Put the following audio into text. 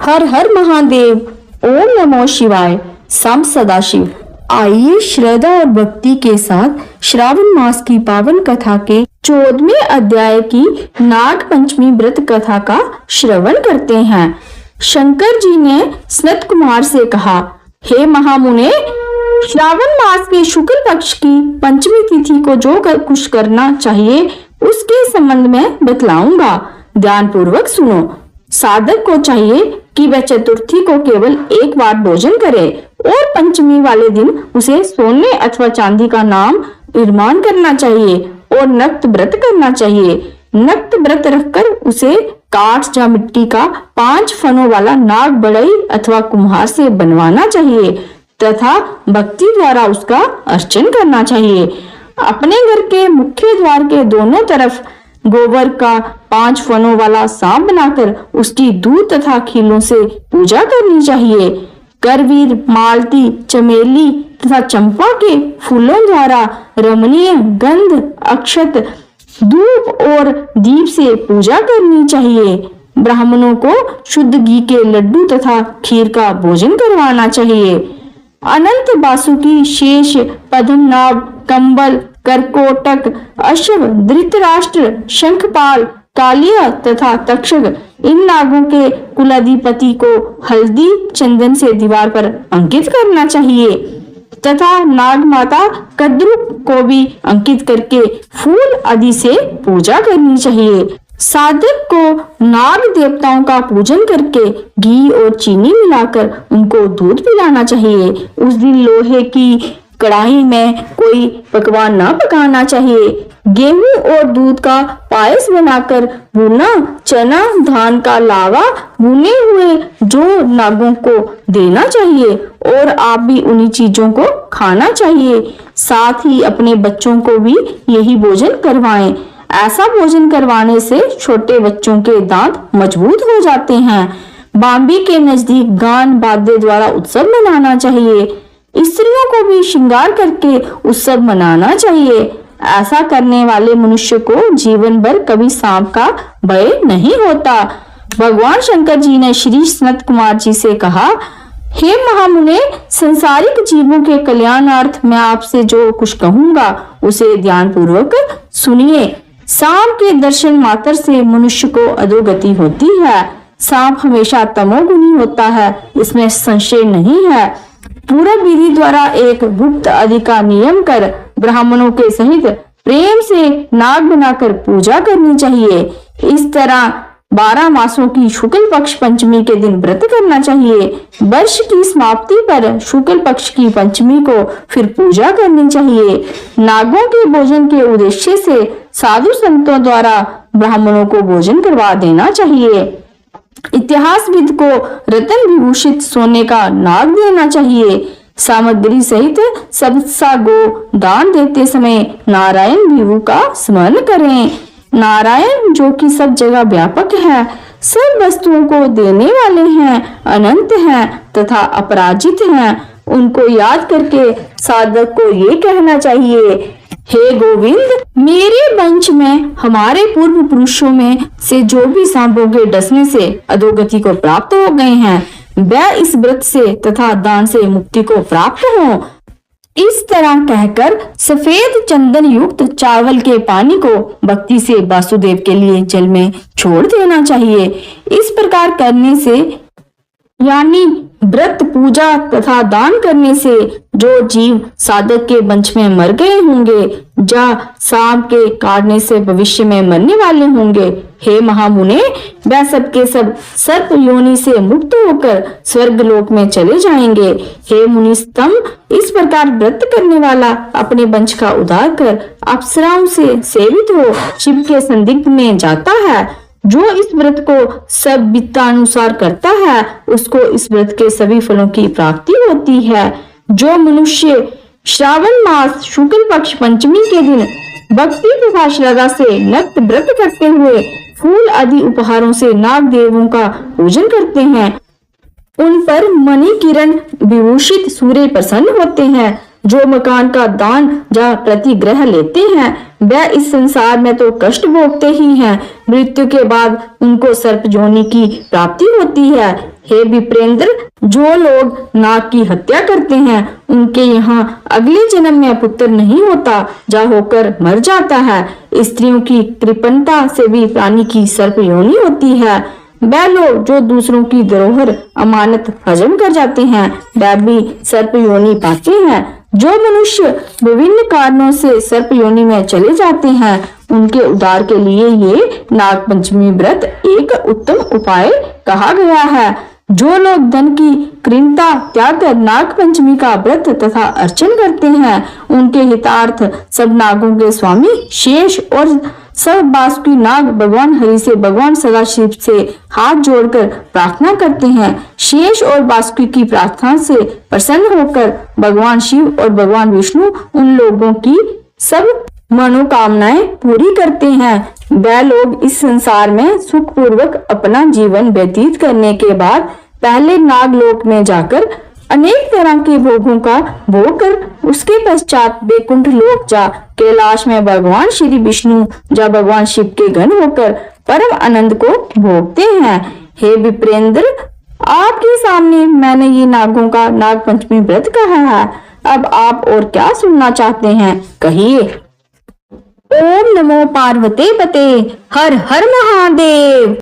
हर हर महादेव, ओम नमो शिवाय, सांब सदाशिव। आइए श्रद्धा और भक्ति के साथ श्रावण मास की पावन कथा के 14वें अध्याय की नाग पंचमी व्रत कथा का श्रवण करते हैं। शंकर जी ने सनत कुमार से कहा, हे महामुने, श्रावण मास के शुक्ल पक्ष की पंचमी तिथि को जो कुछ करना चाहिए उसके संबंध में बतलाऊंगा। ध्यान पूर्वक सुनो। साधक को चाहिए कि वह चतुर्थी को केवल एक बार भोजन करे और पंचमी वाले दिन उसे सोने अथवा चांदी का नाम निर्माण करना चाहिए और नक्त व्रत करना चाहिए। नक्त व्रत रखकर उसे काठ या मिट्टी का 5 फनों वाला नाग बढ़ई अथवा कुम्हार से बनवाना चाहिए तथा भक्ति द्वारा उसका अर्चन करना चाहिए। अपने घर के मुख्य द्वार के दोनों तरफ गोबर का 5 फनों वाला सांप बनाकर उसकी दूध तथा खीलों से पूजा करनी चाहिए। करवीर, मालती, चमेली तथा चंपा के फूलों द्वारा रमणीय गंध, अक्षत, धूप और दीप से पूजा करनी चाहिए। ब्राह्मणों को शुद्ध घी के लड्डू तथा खीर का भोजन करवाना चाहिए। अनंत बासुकी, शेष, पद्मनाभ, कंबल, करकोटक, अश्व, धृतराष्ट्र, शंखपाल, कालिया तथा तक्षक, इन नागों के कुलाधिपति को हल्दी चंदन से दीवार पर अंकित करना चाहिए तथा नाग माता कद्रुप को भी अंकित करके फूल आदि से पूजा करनी चाहिए। साधक को नाग देवताओं का पूजन करके घी और चीनी मिलाकर उनको दूध पिलाना चाहिए। उस दिन लोहे की कढ़ाई में कोई पकवान ना पकाना चाहिए। गेहूं और दूध का पायस बनाकर भुना चना, धान का लावा भुने हुए जो नागों को देना चाहिए और आप भी उन्हीं चीजों को खाना चाहिए। साथ ही अपने बच्चों को भी यही भोजन करवाएं। ऐसा भोजन करवाने से छोटे बच्चों के दांत मजबूत हो जाते हैं। बाम्बी के नजदीक गान वाद्य द्वारा उत्सव मनाना चाहिए। स्त्रियों को भी श्रृंगार करके उत्सव मनाना चाहिए। ऐसा करने वाले मनुष्य को जीवन भर कभी सांप का भय नहीं होता। भगवान शंकर जी ने श्री सनत कुमार जी से कहा, हे महामुने, संसारिक जीवों के कल्याणार्थ मैं आपसे जो कुछ कहूंगा उसे ध्यान पूर्वक सुनिए। सांप के दर्शन मात्र से मनुष्य को अधोगति होती है। सांप हमेशा तमोगुणी होता है, इसमें संशय नहीं है। पूर्व विधि द्वारा एक गुप्त आदि का नियम कर ब्राह्मणों के सहित प्रेम से नाग बनाकर पूजा करनी चाहिए। इस तरह 12 मासों की शुक्ल पक्ष पंचमी के दिन व्रत करना चाहिए। वर्ष की समाप्ति पर शुक्ल पक्ष की पंचमी को फिर पूजा करनी चाहिए। नागों के भोजन के उद्देश्य से साधु संतों द्वारा ब्राह्मणों को भोजन करवा देना चाहिए। इतिहासविद को रत्न विभूषित सोने का नाग देना चाहिए। सामग्री सहित सबसा गो दान देते समय नारायण विभु का स्मरण करें। नारायण जो कि सब जगह व्यापक है, सब वस्तुओं को देने वाले हैं, अनंत हैं तथा अपराजित हैं, उनको याद करके साधक को ये कहना चाहिए, हे गोविंद, मेरे वंश में हमारे पूर्व पुरुषों में से जो भी सांपों के डसने से अधोगति को प्राप्त हो गए हैं, वह इस व्रत से तथा दान से मुक्ति को प्राप्त हो। इस तरह कहकर सफेद चंदन युक्त चावल के पानी को भक्ति से वासुदेव के लिए जल में छोड़ देना चाहिए। इस प्रकार करने से यानी व्रत, पूजा तथा दान करने से जो जीव साधक के वंश में मर गए होंगे, या सांप के काटने से भविष्य में मरने वाले होंगे, हे महामुने, वह सब के सब सर्प योनि से मुक्त होकर स्वर्ग लोक में चले जाएंगे। हे मुनिस्तम, इस प्रकार व्रत करने वाला अपने वंश का उद्धार कर अप्सराओं से सेवित हो शिव के संदिग्ध में जाता है। जो इस व्रत को सब वित्तानुसार करता है उसको इस व्रत के सभी फलों की प्राप्ति होती है। जो मनुष्य श्रावण मास शुक्ल पक्ष पंचमी के दिन भक्ति तथा श्रद्धा से नक्त व्रत करते हुए फूल आदि उपहारों से नाग देवों का पूजन करते हैं, उन पर मणि किरण विभूषित सूर्य प्रसन्न होते हैं जो मकान का दान या प्रतिग्रह लेते हैं वह इस संसार में तो कष्ट भोगते ही हैं, मृत्यु के बाद उनको सर्प योनि की प्राप्ति होती है। हे विप्रेंद्र, जो लोग नाग की हत्या करते हैं उनके यहाँ अगले जन्म में पुत्र नहीं होता, जा होकर मर जाता है। स्त्रियों की कृपणता से भी प्राणी की सर्प योनि होती है। वह लोग जो दूसरों की धरोहर अमानत हजम कर जाते हैं वह भी सर्प योनि पाते हैं। जो मनुष्य विभिन्न कारणों से सर्प योनि में चले जाते हैं उनके उद्धार के लिए ये नाग पंचमी व्रत एक उत्तम उपाय कहा गया है। जो लोग धन की कृपणता त्याग कर नाग पंचमी का व्रत तथा अर्चन करते हैं उनके हितार्थ सब नागों के स्वामी शेष और सब बासुकी नाग भगवान हरि से भगवान सदाशिव से हाथ जोड़कर प्रार्थना करते हैं। शेष और बासुकी की प्रार्थना से प्रसन्न होकर भगवान शिव और भगवान विष्णु उन लोगों की सब मनोकामनाएं पूरी करते हैं। वह लोग इस संसार में सुखपूर्वक अपना जीवन व्यतीत करने के बाद पहले नागलोक में जाकर अनेक तरह के भोगों का भोग कर उसके पश्चात वैकुंठ लोक जा कैलाश में भगवान श्री विष्णु या भगवान शिव के गण होकर परम आनंद को भोगते हैं। हे विप्रेंद्र, आपके सामने मैंने ये नागों का नाग पंचमी व्रत कहा है। अब आप और क्या सुनना चाहते हैं, कहिए। ओम नमो पार्वती पते, हर हर महादेव।